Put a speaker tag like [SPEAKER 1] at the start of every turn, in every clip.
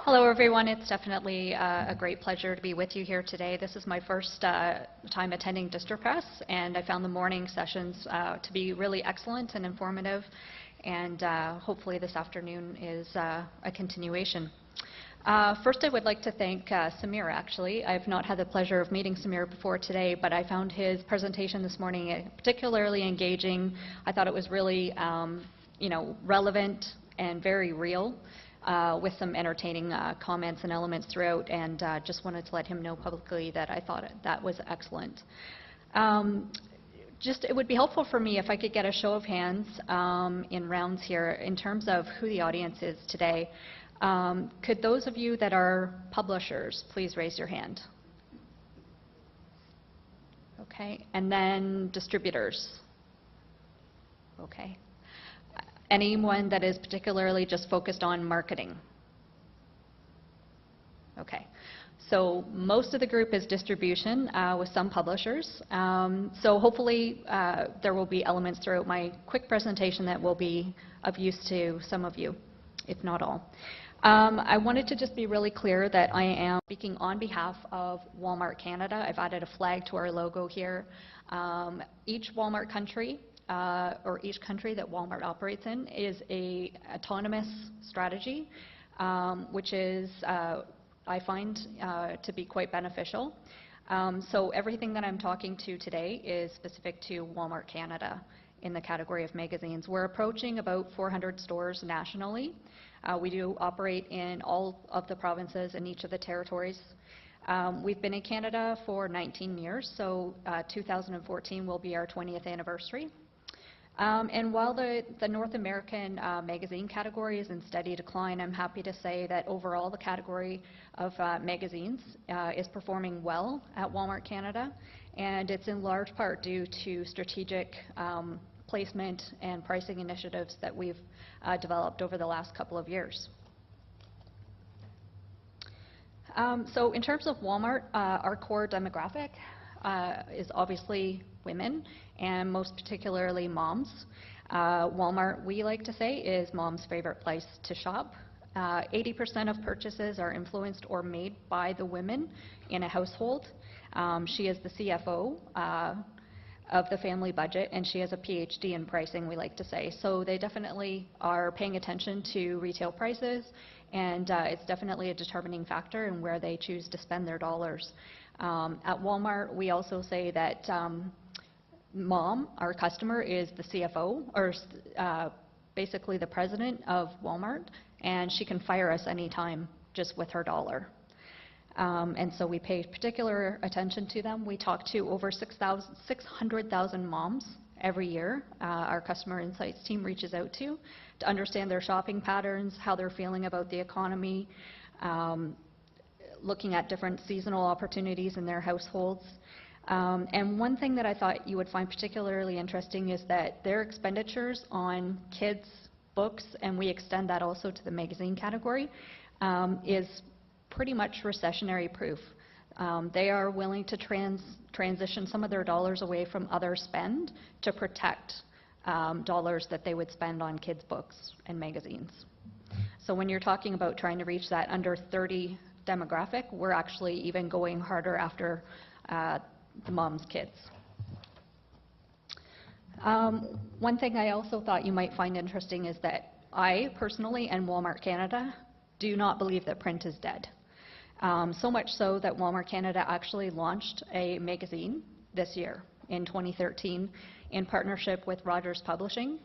[SPEAKER 1] Hello, everyone. It's definitely a great pleasure to be with you here today. This is my first time attending District Press, and I found the morning sessions to be really excellent and informative, and hopefully this afternoon is a continuation. First, I would like to thank Samir, actually. I've not had the pleasure of meeting Samir before today, but I found his presentation this morning particularly engaging. I thought it was really relevant and very real. With some entertaining comments and elements throughout, and just wanted to let him know publicly that I thought that was excellent. It would be helpful for me if I could get a show of hands in rounds here in terms of who the audience is today. Could those of you that are publishers please raise your hand? Okay, and then distributors. Okay. Anyone that is particularly just focused on marketing? Okay. So most of the group is distribution with some publishers. So hopefully there will be elements throughout my quick presentation that will be of use to some of you, if not all. I wanted to just be really clear that I am speaking on behalf of Walmart Canada. I've added a flag to our logo here. Each Walmart country or each country that Walmart operates in is an autonomous strategy, which is, I find, to be quite beneficial. So everything that I'm talking to today is specific to Walmart Canada in the category of magazines. We're approaching about 400 stores nationally. We do operate in all of the provinces and each of the territories. We've been in Canada for 19 years, so 2014 will be our 20th anniversary. And while the North American magazine category is in steady decline, I'm happy to say that overall the category of magazines is performing well at Walmart Canada, and it's in large part due to strategic placement and pricing initiatives that we've developed over the last couple of years. So in terms of Walmart, our core demographic is obviously women, and most particularly moms. Walmart, we like to say, is mom's favorite place to shop. 80% of purchases are influenced or made by the women in a household. She is the CFO of the family budget, and she has a PhD in pricing, we like to say. So they definitely are paying attention to retail prices, and it's definitely a determining factor in where they choose to spend their dollars. At Walmart, we also say that Mom, our customer, is the CFO, or basically the president of Walmart, and she can fire us anytime just with her dollar. And so we pay particular attention to them. We talk to over 600,000 moms every year. Our customer insights team reaches out to understand their shopping patterns, how they're feeling about the economy, looking at different seasonal opportunities in their households. And one thing that I thought you would find particularly interesting is that their expenditures on kids' books, and we extend that also to the magazine category, is pretty much recessionary proof. They are willing to transition some of their dollars away from other spend to protect dollars that they would spend on kids' books and magazines. So when you're talking about trying to reach that under 30 demographic, we're actually even going harder after the mom's kids. One thing I also thought you might find interesting is that I personally and Walmart Canada do not believe that print is dead. So much so that Walmart Canada actually launched a magazine this year in 2013 in partnership with Rogers Publishing.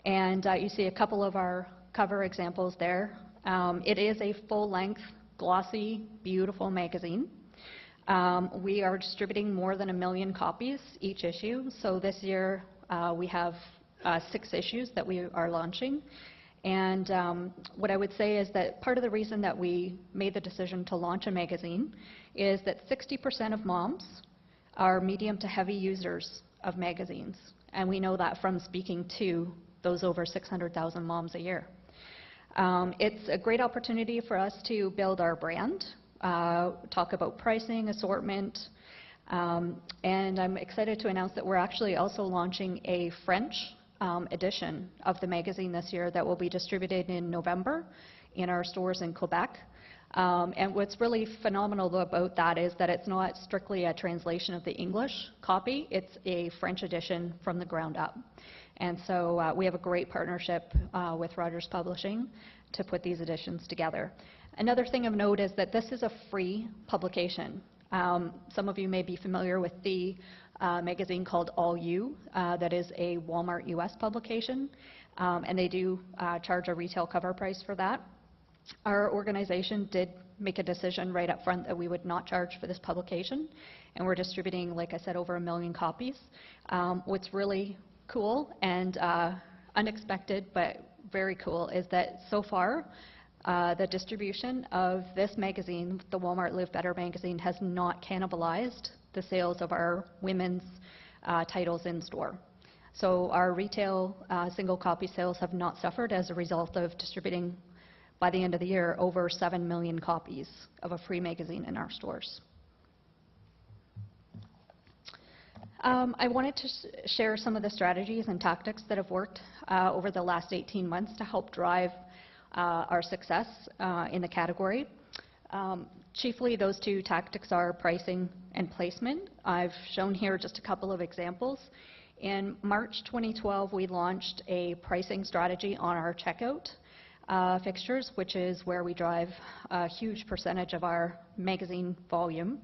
[SPEAKER 1] And you see a couple of our cover examples there. It is a full-length, glossy, beautiful magazine. We are distributing more than 1 million copies each issue. So this year we have 6 issues that we are launching. And what I would say is that part of the reason that we made the decision to launch a magazine is that 60% of moms are medium to heavy users of magazines. And we know that from speaking to those over 600,000 moms a year. It's a great opportunity for us to build our brand, talk about pricing, assortment, and I'm excited to announce that we're actually also launching a French edition of the magazine this year that will be distributed in November in our stores in Quebec. And what's really phenomenal about that is that it's not strictly a translation of the English copy, it's a French edition from the ground up. And so we have a great partnership with Rogers Publishing to put these editions together. Another thing of note is that this is a free publication. Some of you may be familiar with the magazine called All You, that is a Walmart US publication, and they do charge a retail cover price for that. Our organization did make a decision right up front that we would not charge for this publication, and we're distributing, like I said, over 1 million copies. What's really cool and unexpected but very cool is that so far the distribution of this magazine, the Walmart Live Better magazine, has not cannibalized the sales of our women's titles in store. So our retail single copy sales have not suffered as a result of distributing, by the end of the year, over 7 million copies of a free magazine in our stores. I wanted to share some of the strategies and tactics that have worked over the last 18 months to help drive our success in the category. Chiefly, those two tactics are pricing and placement. I've shown here just a couple of examples. In March 2012, we launched a pricing strategy on our checkout fixtures, which is where we drive a huge percentage of our magazine volume.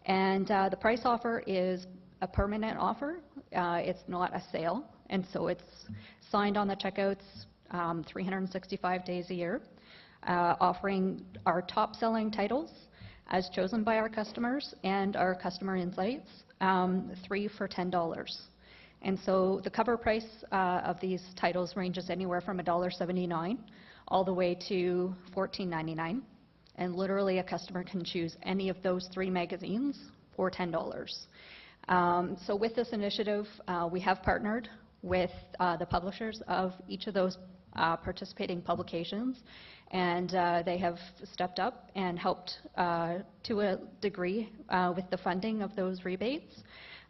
[SPEAKER 1] And the price offer is a permanent offer. It's not a sale, and so it's signed on the checkouts 365 days a year, offering our top-selling titles as chosen by our customers and our customer insights, 3 for $10. And so the cover price of these titles ranges anywhere from $1.79 all the way to $14.99. And literally a customer can choose any of those 3 magazines for $10. So with this initiative, we have partnered with the publishers of each of those participating publications, and they have stepped up and helped to a degree with the funding of those rebates.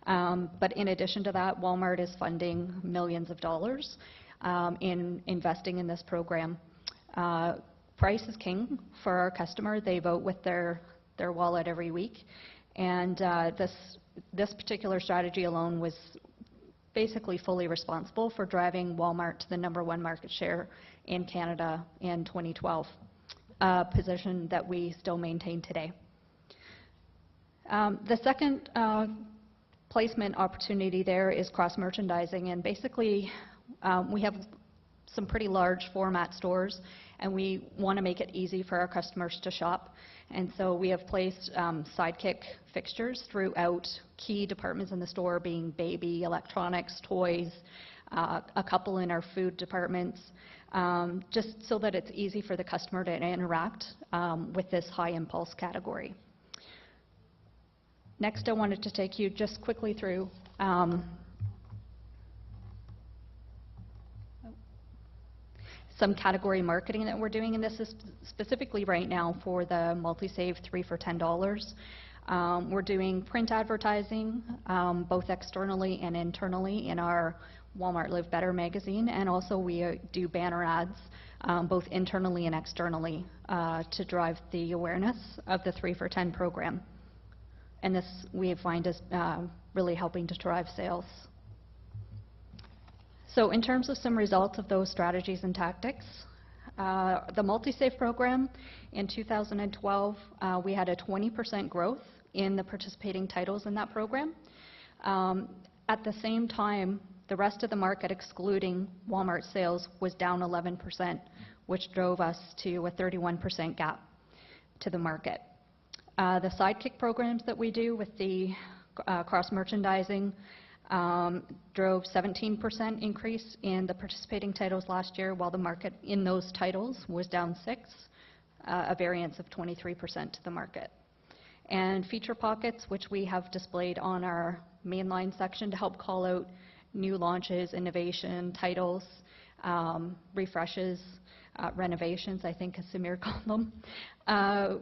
[SPEAKER 1] But in addition to that, Walmart is funding millions of dollars in investing in this program. Price is king for our customer. They vote with their wallet every week, and this particular strategy alone was basically fully responsible for driving Walmart to the #1 market share in Canada in 2012, a position that we still maintain today. The second placement opportunity there is cross-merchandising, and basically we have some pretty large format stores, and we want to make it easy for our customers to shop. And so we have placed Sidekick fixtures throughout key departments in the store, being baby, electronics, toys, a couple in our food departments, just so that it's easy for the customer to interact with this high impulse category. Next, I wanted to take you just quickly through some category marketing that we're doing, and this is specifically right now for the MultiSave 3 for $10. We're doing print advertising, both externally and internally in our Walmart Live Better magazine, and also we do banner ads, both internally and externally, to drive the awareness of the 3 for $10 program. And this we find is really helping to drive sales. So in terms of some results of those strategies and tactics, the MultiSave program in 2012, we had a 20% growth in the participating titles in that program. At the same time, the rest of the market, excluding Walmart sales, was down 11%, which drove us to a 31% gap to the market. The Sidekick programs that we do with the cross-merchandising drove 17% increase in the participating titles last year, while the market in those titles was down 6%, a variance of 23% to the market. And Feature Pockets, which we have displayed on our mainline section to help call out new launches, innovation, titles, refreshes, renovations, I think as Samir called them.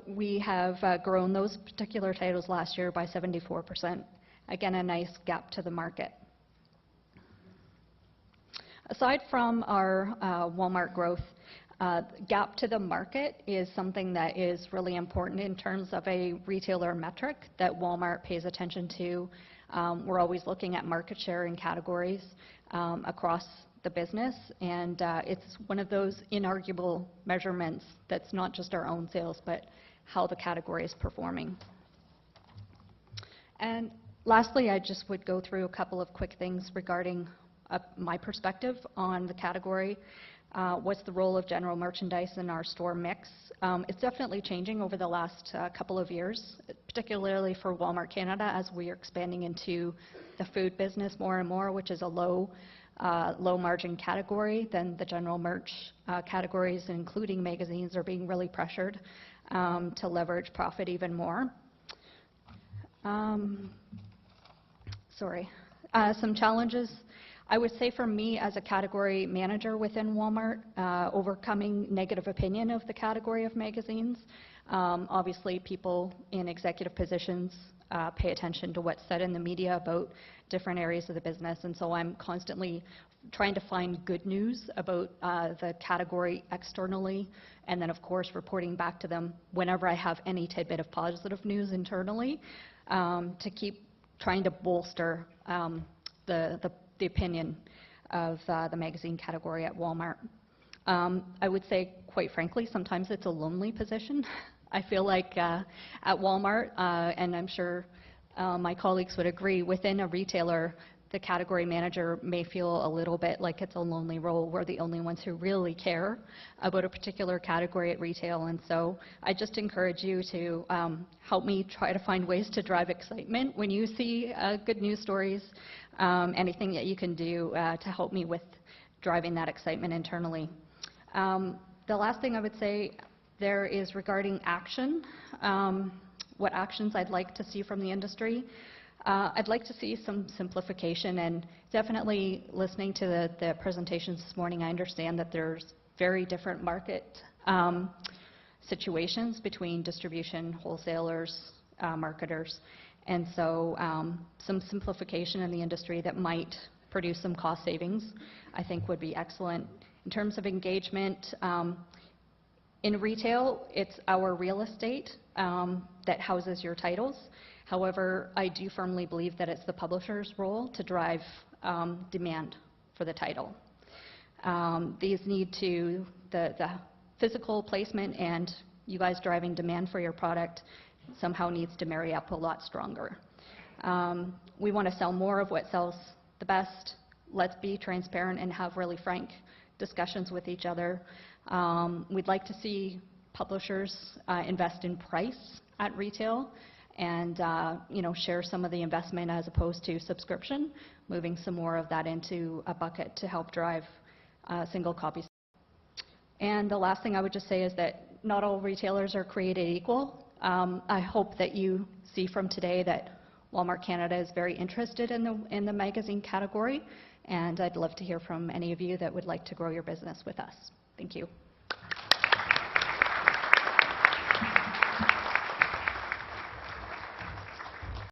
[SPEAKER 1] We have grown those particular titles last year by 74%. Again, a nice gap to the market. Aside from our Walmart growth, Gap to the market is something that is really important in terms of a retailer metric that Walmart pays attention to. We're always looking at market share in categories across the business, and it's one of those inarguable measurements that's not just our own sales, but how the category is performing. And lastly, I just would go through a couple of quick things regarding my perspective on the category. What's the role of general merchandise in our store mix? It's definitely changing over the last couple of years, particularly for Walmart Canada as we are expanding into the food business more and more, which is a low margin category. Then the general merch categories, including magazines, are being really pressured to leverage profit even more. Some challenges. I would say for me as a category manager within Walmart, overcoming negative opinion of the category of magazines. Obviously, people in executive positions pay attention to what's said in the media about different areas of the business, and so I'm constantly trying to find good news about the category externally, and then of course reporting back to them whenever I have any tidbit of positive news internally to keep trying to bolster the opinion of the magazine category at Walmart. I would say, quite frankly, sometimes it's a lonely position. I feel like at Walmart, and I'm sure my colleagues would agree, within a retailer, the category manager may feel a little bit like it's a lonely role. We're the only ones who really care about a particular category at retail, and so I just encourage you to help me try to find ways to drive excitement when you see good news stories, anything that you can do to help me with driving that excitement internally. The last thing I would say there is regarding action, what actions I'd like to see from the industry. I'd like to see some simplification, and definitely listening to the presentations this morning, I understand that there's very different market situations between distribution, wholesalers, marketers, and so some simplification in the industry that might produce some cost savings, I think would be excellent. In terms of engagement, in retail, it's our real estate that houses your titles. However, I do firmly believe that it's the publisher's role to drive demand for the title. These need to, the physical placement and you guys driving demand for your product somehow needs to marry up a lot stronger. We want to sell more of what sells the best. Let's be transparent and have really frank discussions with each other. We'd like to see publishers invest in price at retail and share some of the investment as opposed to subscription, moving some more of that into a bucket to help drive single copies. And the last thing I would just say is that not all retailers are created equal. I hope that you see from today that Walmart Canada is very interested in the magazine category, and I'd love to hear from any of you that would like to grow your business with us. Thank you.